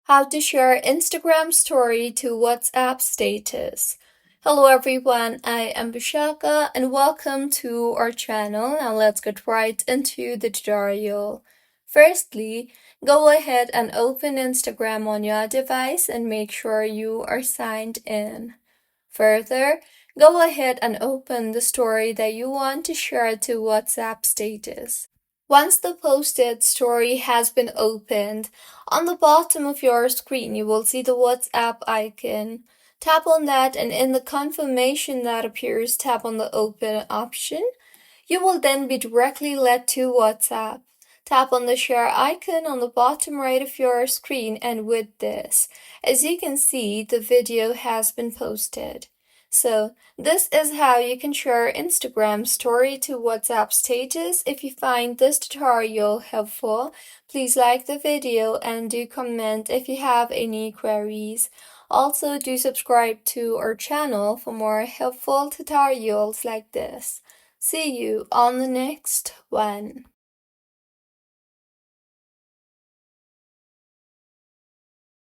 How to share Instagram story to WhatsApp status. Hello everyone, I am Bishaka and welcome to our channel. Now let's get right into the tutorial. Firstly, go ahead and open Instagram on your device and make sure you are signed in. Further, go ahead and open the story that you want to share to WhatsApp status. Once the posted story has been opened, on the bottom of your screen you will see the WhatsApp icon. Tap on that, and in the confirmation that appears, tap on the open option. You will then be directly led to WhatsApp. Tap on the share icon on the bottom right of your screen, and with this, as you can see, the video has been posted. So, this is how you can share Instagram story to WhatsApp status. If you find this tutorial helpful, please like the video and do comment if you have any queries. Also, do subscribe to our channel for more helpful tutorials like this. See you on the next one.